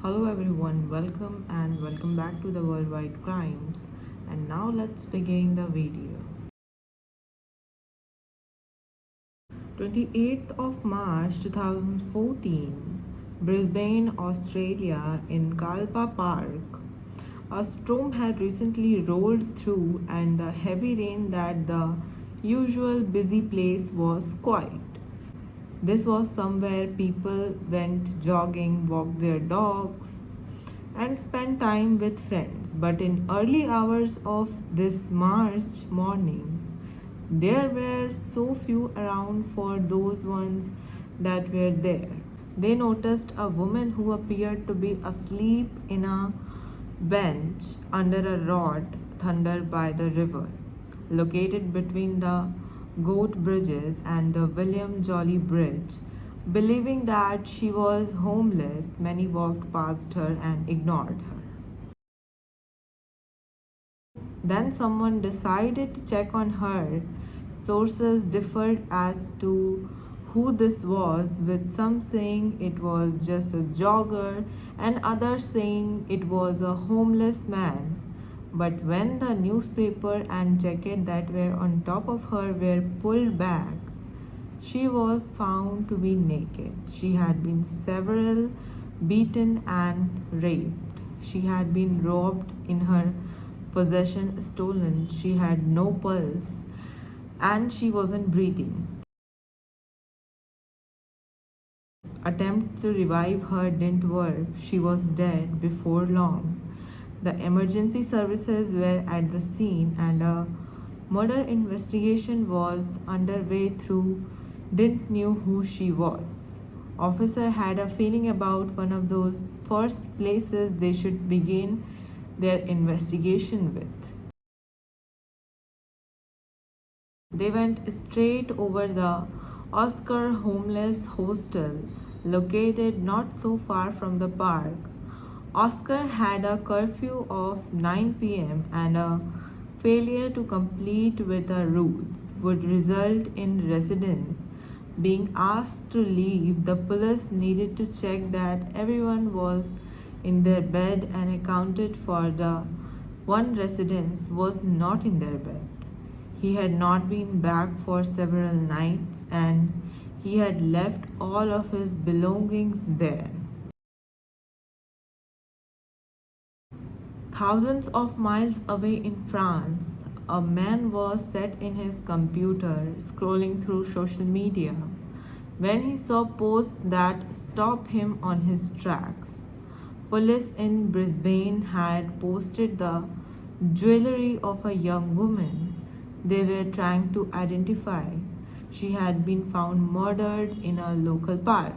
Hello everyone, welcome back to the Worldwide Crimes. And now let's begin the video. 28th of March 2014, Brisbane, Australia, in Kalpa Park. A storm had recently rolled through, and the heavy rain that the usual busy place was quiet. This was somewhere people went jogging, walked their dogs, and spent time with friends. But in early hours of this March morning, there were so few around for those ones that were there. They noticed a woman who appeared to be asleep in a bench under a rod thunder by the river, located between the Goat Bridges and the William Jolly Bridge. Believing that she was homeless, many walked past her and ignored her. Then someone decided to check on her. Sources differed as to who this was, with some saying it was just a jogger and others saying it was a homeless man. But when the newspaper and jacket that were on top of her were pulled back, she was found to be naked. She had been several beaten and raped. She had been robbed, in her possession stolen. She had no pulse and she wasn't breathing. Attempts to revive her didn't work. She was dead before long. The emergency services were at the scene and a murder investigation was underway through didn't knew who she was. Officer had a feeling about one of those first places they should begin their investigation with. They went straight over the Oscar Homeless Hostel, located not so far from the park. Oscar had a curfew of 9 p.m. and a failure to complete with the rules would result in residents being asked to leave. The police needed to check that everyone was in their bed and accounted for the one resident was not in their bed. He had not been back for several nights and he had left all of his belongings there. Thousands of miles away in France, a man was sat in his computer scrolling through social media when he saw posts that stopped him on his tracks. Police in Brisbane had posted the jewelry of a young woman they were trying to identify. She had been found murdered in a local park.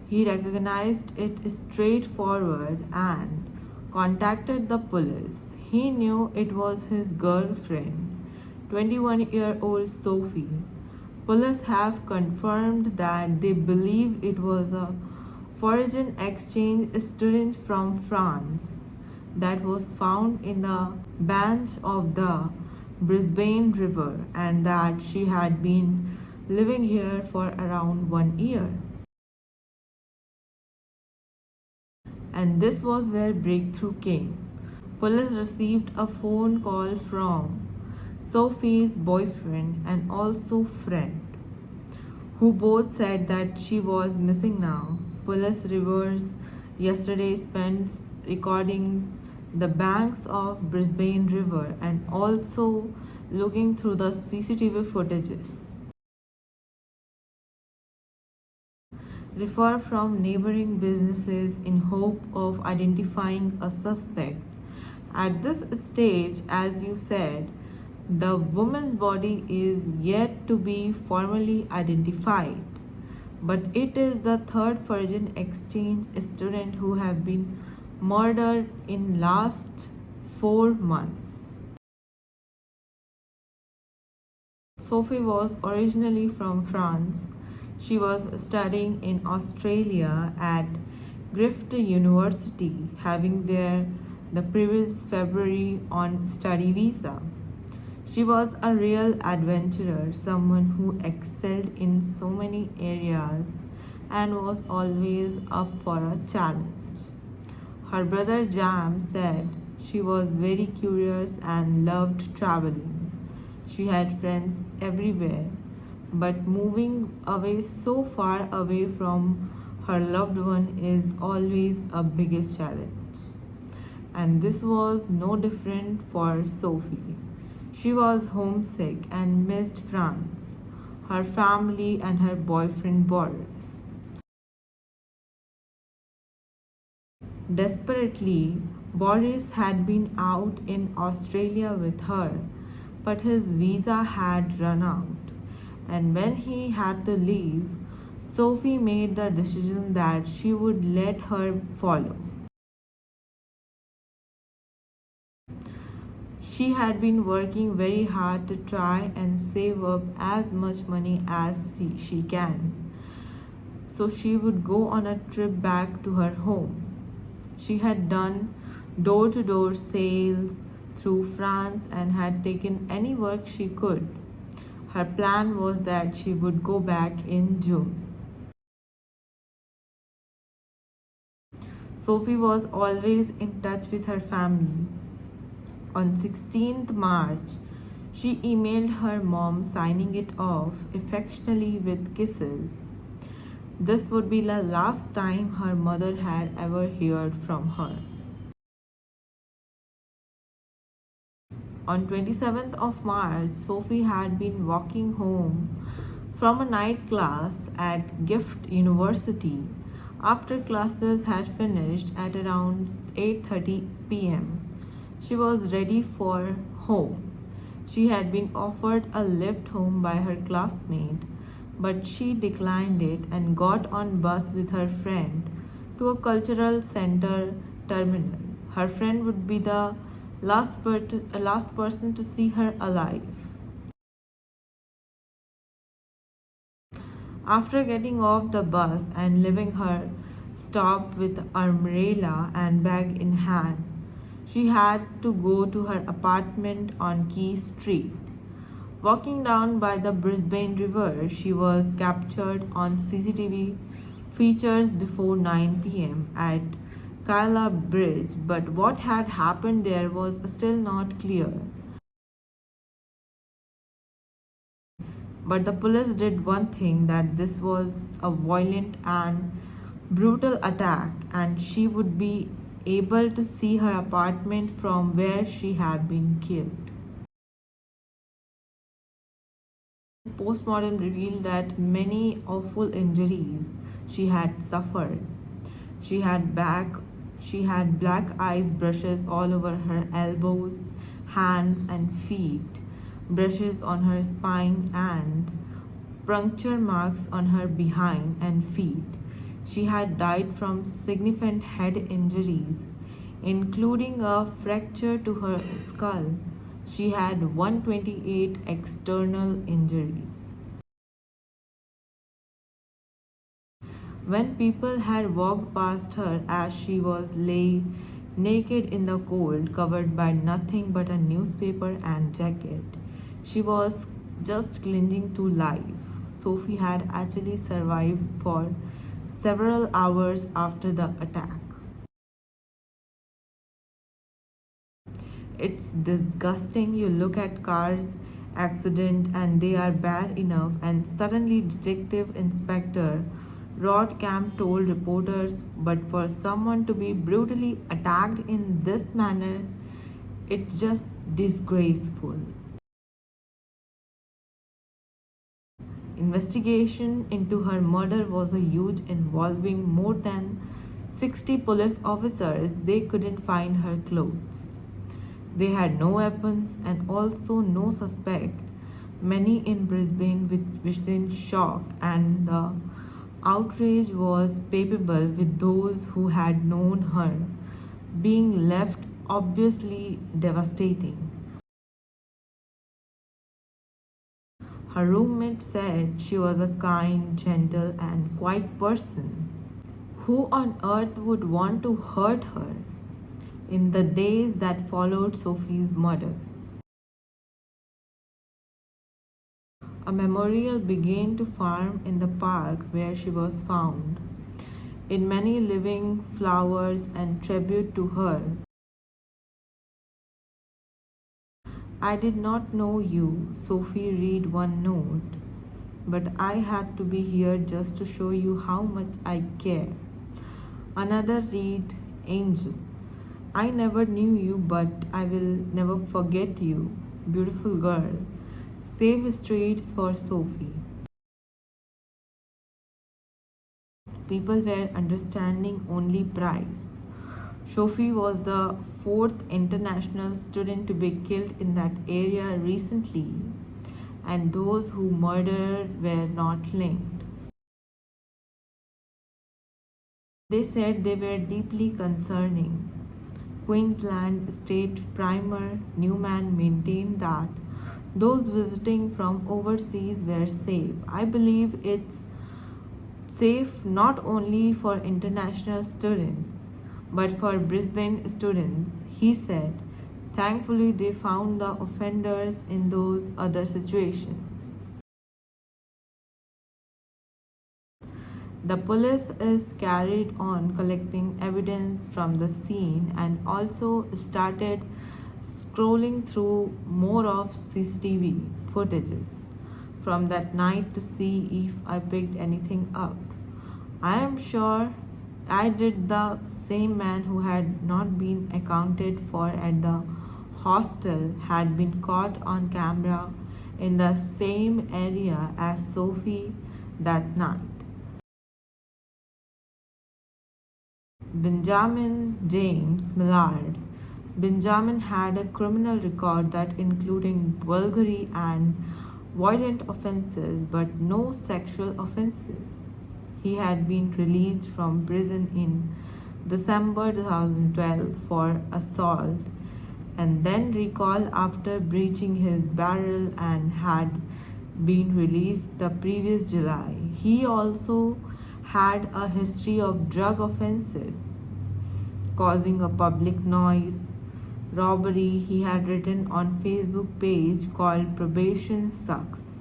He recognized it straightforward and contacted the police. He knew it was his girlfriend, 21-year-old Sophie. Police have confirmed that they believe it was a foreign exchange student from France that was found in the banks of the Brisbane River and that she had been living here for around 1 year. And this was where breakthrough came. Police received a phone call from Sophie's boyfriend and also friend, who both said that she was missing now. Police reviewers yesterday spent recordings the banks of Brisbane River and also looking through the CCTV footages. Refer from neighboring businesses in hope of identifying a suspect. At this stage, as you said, the woman's body is yet to be formally identified, but it is the third foreign exchange student who have been murdered in last 4 months. Sophie was originally from France. She was studying in Australia at Griffith University, having there the previous February on study visa. She was a real adventurer, someone who excelled in so many areas and was always up for a challenge. Her brother Jam said she was very curious and loved traveling. She had friends everywhere, but moving away so far away from her loved one is always a biggest challenge. And this was no different for Sophie. She was homesick and missed France, her family, and her boyfriend Boris. Desperately, Boris had been out in Australia with her, but his visa had run out. And when he had to leave, Sophie made the decision that she would let her follow. She had been working very hard to try and save up as much money as she can, so she would go on a trip back to her home. She had done door to door sales through France and had taken any work she could. Her plan was that she would go back in June. Sophie was always in touch with her family. On 16th March, she emailed her mom signing it off affectionately with kisses. This would be the last time her mother had ever heard from her. On 27th of March, Sophie had been walking home from a night class at Gift University after classes had finished at around 8:30 p.m. She was ready for home. She had been offered a lift home by her classmate, but she declined it and got on bus with her friend to a cultural center terminal. Her friend would be the last person to see her alive. After getting off the bus and leaving her stop with umbrella and bag in hand, she had to go to her apartment on Key Street. Walking down by the Brisbane River, she was captured on CCTV features before 9 p.m. at Kyla Bridge, but what had happened there was still not clear. But the police did one thing, that this was a violent and brutal attack, and she would be able to see her apartment from where she had been killed. Postmortem revealed that many awful injuries she had suffered. She had back she had black ice brushes all over her elbows, hands and feet, brushes on her spine and puncture marks on her behind and feet. She had died from significant head injuries, including a fracture to her skull. She had 128 external injuries. When people had walked past her as she was lay naked in the cold, covered by nothing but a newspaper and jacket, she was just clinging to life. Sophie had actually survived for several hours after the attack. It's disgusting. You look at cars accident and they are bad enough, and suddenly Detective Inspector Rod Camp told reporters, but for someone to be brutally attacked in this manner, it's just disgraceful. Investigation into her murder was a huge, involving more than 60 police officers. They couldn't find her clothes. They had no weapons and also no suspect. Many in Brisbane were in shock, and the outrage was palpable with those who had known her, being left obviously devastating. Her roommate said she was a kind, gentle, and quiet person. Who on earth would want to hurt her? In the days that followed Sophie's murder, a memorial began to form in the park where she was found. in many living flowers and tribute to her. I did not know you, Sophie read one note, but I had to be here just to show you how much I care. Another read, Angel. I never knew you, but I will never forget you. Beautiful girl. Save streets for Sophie. People were understanding only price. Sophie was the fourth international student to be killed in that area recently, and those who murdered were not linked. They said they were deeply concerning. Queensland State Premier Newman maintained that those visiting from overseas were safe. I believe it's safe not only for international students but for Brisbane students, he said. Thankfully, they found the offenders in those other situations. The police is carried on collecting evidence from the scene and also started scrolling through more of CCTV footages from that night to see if I picked anything up. I am sure I did. The same man who had not been accounted for at the hostel had been caught on camera in the same area as Sophie that night. Benjamin James Millard. Benjamin had a criminal record that including burglary and violent offenses but no sexual offenses. He had been released from prison in December 2012 for assault and then recalled after breaching his parole and had been released the previous July. He also had a history of drug offenses, causing a public noise, robbery. He had written on Facebook page called Probation Sucks.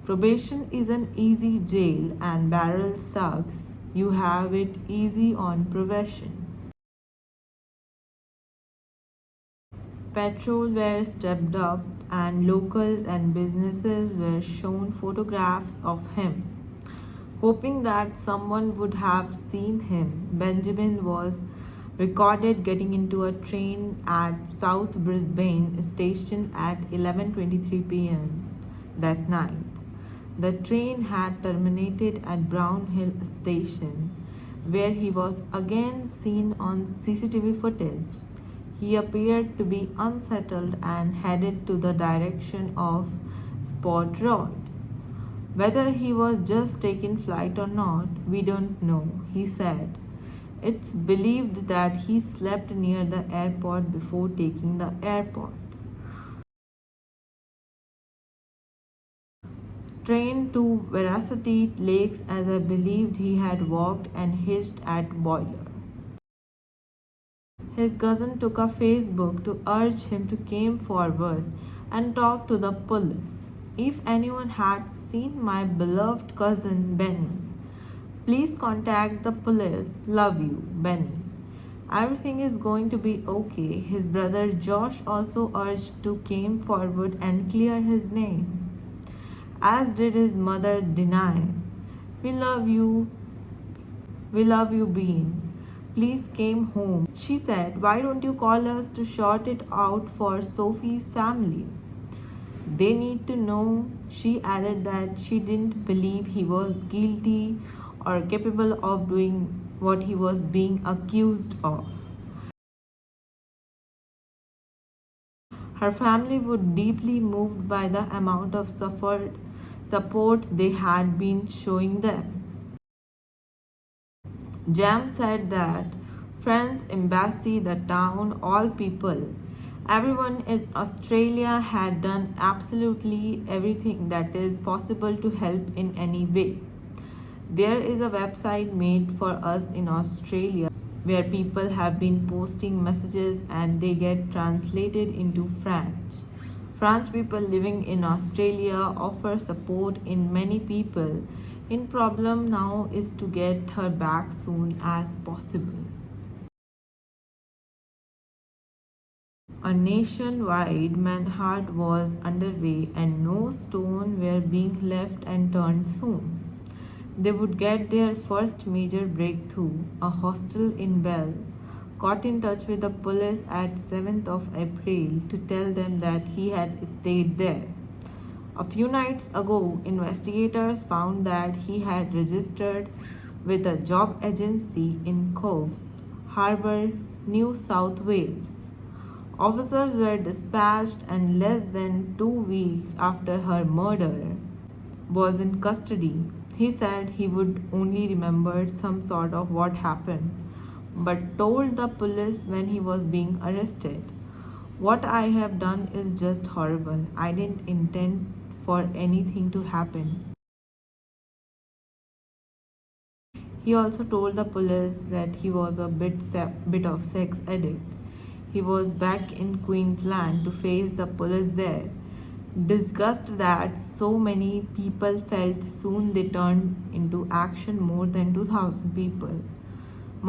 Probation is an easy jail and barrel sucks. You have it easy on probation. Patrols were stepped up and locals and businesses were shown photographs of him, hoping that someone would have seen him. Benjamin was recorded getting into a train at South Brisbane station at 11:23 p.m. that night. The train had terminated at Brown Hill station, where he was again seen on CCTV footage. He appeared to be unsettled and headed to the direction of Sport Road. Whether he was just taking flight or not, we don't know, he said. It's believed that he slept near the airport before taking the airport. Train to Veracity Lakes as I believed he had walked and hitched at Boiler. His cousin took a Facebook to urge him to come forward and talk to the police. If anyone had seen my beloved cousin Benny, please contact the police. Love you, Benny. Everything is going to be okay. His brother Josh also urged to come forward and clear his name, as did his mother Deny. We love you. We love you, Bean. Please came home. She said, why don't you call us to sort it out for Sophie's family? They need to know. She added that she didn't believe he was guilty or capable of doing what he was being accused of. Her family was deeply moved by the amount of support they had been showing them. Jam said that friends, embassy, the town, all people, everyone in Australia had done absolutely everything that is possible to help in any way. There is a website made for us in Australia where people have been posting messages and they get translated into French. French people living in Australia offer support in many people In problem now is to get her back soon as possible. A nationwide manhunt was underway and no stone were being left unturned soon. They would get their first major breakthrough. A hostel in Bell got in touch with the police at 7th of April to tell them that he had stayed there. A few nights ago, investigators found that he had registered with a job agency in Coves Harbour, New South Wales. Officers were dispatched, and less than 2 weeks after her murder was in custody. He said he would only remember some sort of what happened, but told the police when he was being arrested, "What I have done is just horrible. I didn't intend for anything to happen." He also told the police that he was a bit of sex addict. He was back in Queensland to face the police there. Disgust that so many people felt, soon they turned into action. More than 2,000 people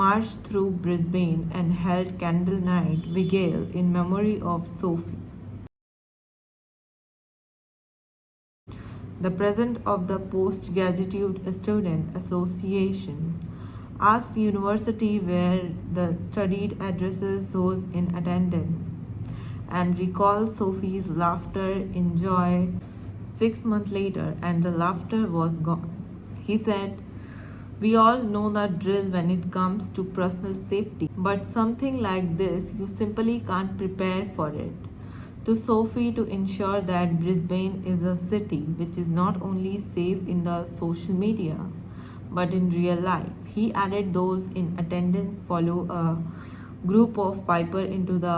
marched through Brisbane and held candle night vigil in memory of Sophie. The president of the Postgraduate Student Association asked university where the studied addresses those in attendance and recalled Sophie's laughter in joy 6 months later, and the laughter was gone. He said, "We all know the drill when it comes to personal safety, but something like this, you simply can't prepare for it." To Sophie, to ensure that Brisbane is a city which is not only safe in the social media but in real life. He added those in attendance follow a group of Piper into the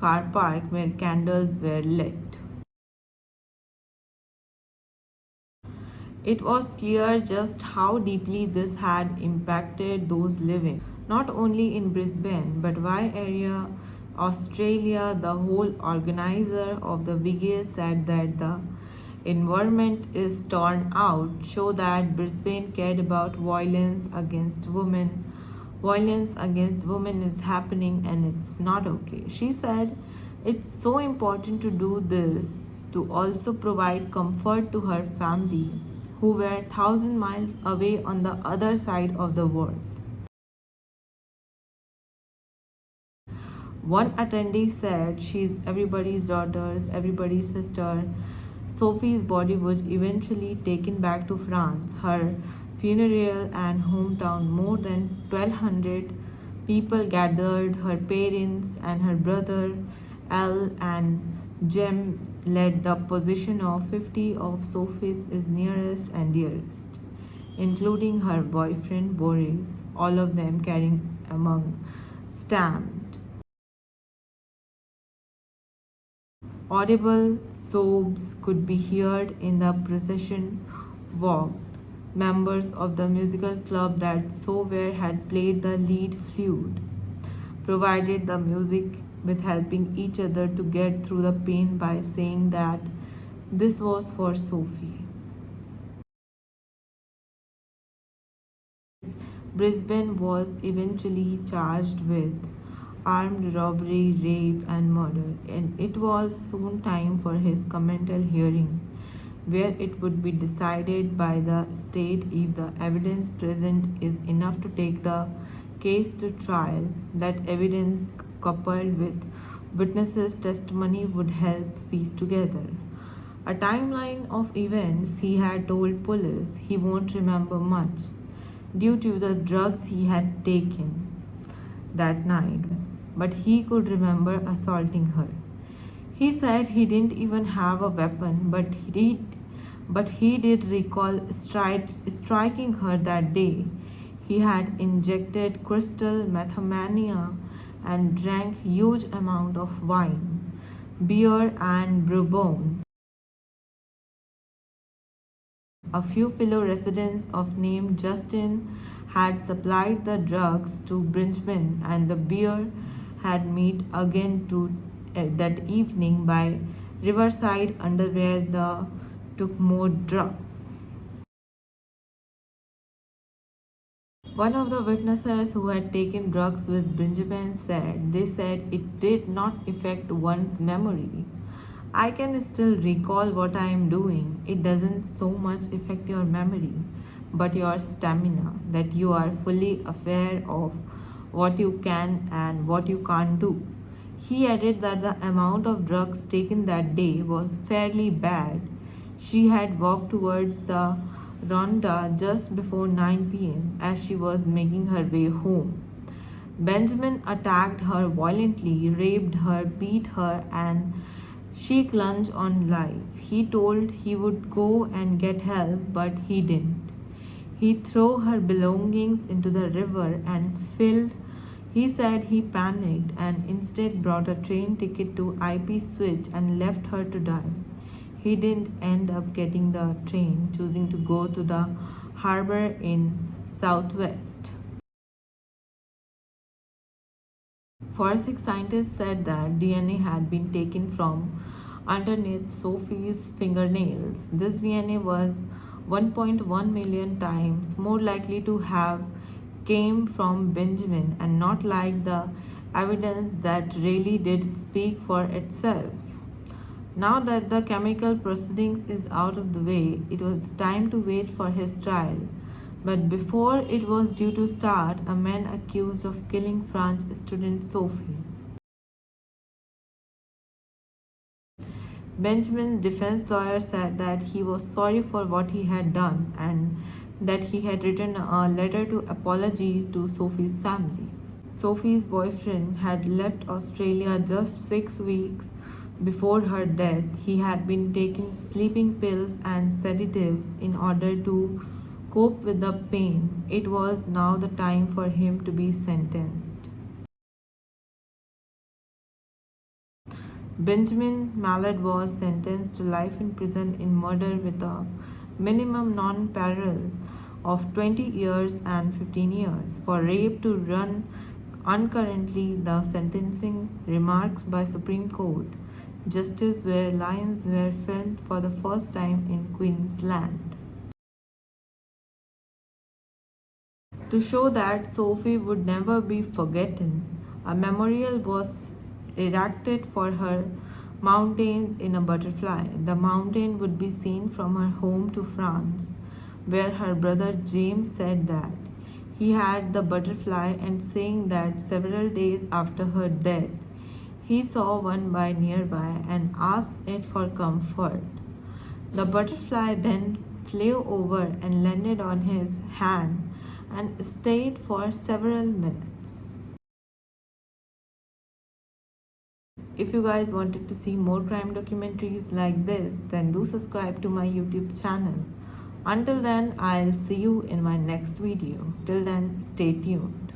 car park where candles were lit. It was clear just how deeply this had impacted those living, not only in Brisbane but Y area, Australia. The whole organizer of the vigil said that the environment is torn out, show that Brisbane cared about violence against women. Violence against women is happening and it's not okay. She said it's so important to do this to also provide comfort to her family who were 1,000 miles away on the other side of the world. One attendee said she's everybody's daughter, everybody's sister. Sophie's body was eventually taken back to France, her funeral and hometown. More than 1,200 people gathered. Her parents and her brother Al and Jem led the position of 50 of Sophie's is nearest and dearest, including her boyfriend Boris, all of them carrying among stamped. Audible sobs could be heard in the procession walked. Members of the musical club that Sower had played the lead flute, provided the music with helping each other to get through the pain by saying that this was for Sophie. Brisbane was eventually charged with armed robbery, rape, and murder, and it was soon time for his commental hearing, where it would be decided by the state if the evidence present is enough to take the case to trial. That evidence, coupled with witnesses' testimony, would help piece together a timeline of events. He had told police he won't remember much due to the drugs he had taken that night, but he could remember assaulting her. He said he didn't even have a weapon, but he did recall striking her that day. He had injected crystal methamania and drank huge amount of wine, beer and bourbon. A few fellow residents of name Justin had supplied the drugs to Brisbane, and the beer had met again that evening by Riverside under where the took more drugs. One of the witnesses who had taken drugs with Benjamin said, they said it did not affect one's memory. I can still recall what I am doing. It doesn't so much affect your memory, but your stamina, that you are fully aware of what you can and what you can't do. He added that the amount of drugs taken that day was fairly bad. She had walked towards the Ronda just before 9 p.m. as she was making her way home. Benjamin attacked her violently, raped her, beat her, and she clung on life. He told he would go and get help, but he didn't. He threw her belongings into the river and filled. He said he panicked and instead brought a train ticket to IP Switch and left her to die. He didn't end up getting the train, choosing to go to the harbor in Southwest. Forensic scientists said that DNA had been taken from underneath Sophie's fingernails. This DNA was 1.1 million times more likely to have came from Benjamin and not like the evidence that really did speak for itself. Now that the chemical proceedings is out of the way, it was time to wait for his trial. But before it was due to start, a man accused of killing French student Sophie. Benjamin's defense lawyer said that he was sorry for what he had done and that he had written a letter to apology to Sophie's family. Sophie's boyfriend had left Australia just 6 weeks before her death. He had been taking sleeping pills and sedatives in order to cope with the pain. It was now the time for him to be sentenced. Benjamin Mallard was sentenced to life in prison in murder with a minimum non-parole of 20 years and 15 years. For rape to run concurrently, the sentencing remarks by Supreme Court Justice where lions were filmed for the first time in Queensland. To show that Sophie would never be forgotten, a memorial was erected for her mountains in a butterfly. The mountain would be seen from her home to France, where her brother James said that he had the butterfly and saying that several days after her death, he saw one by nearby and asked it for comfort. The butterfly then flew over and landed on his hand and stayed for several minutes. If you guys wanted to see more crime documentaries like this, then do subscribe to my YouTube channel. Until then, I'll see you in my next video. Till then, stay tuned.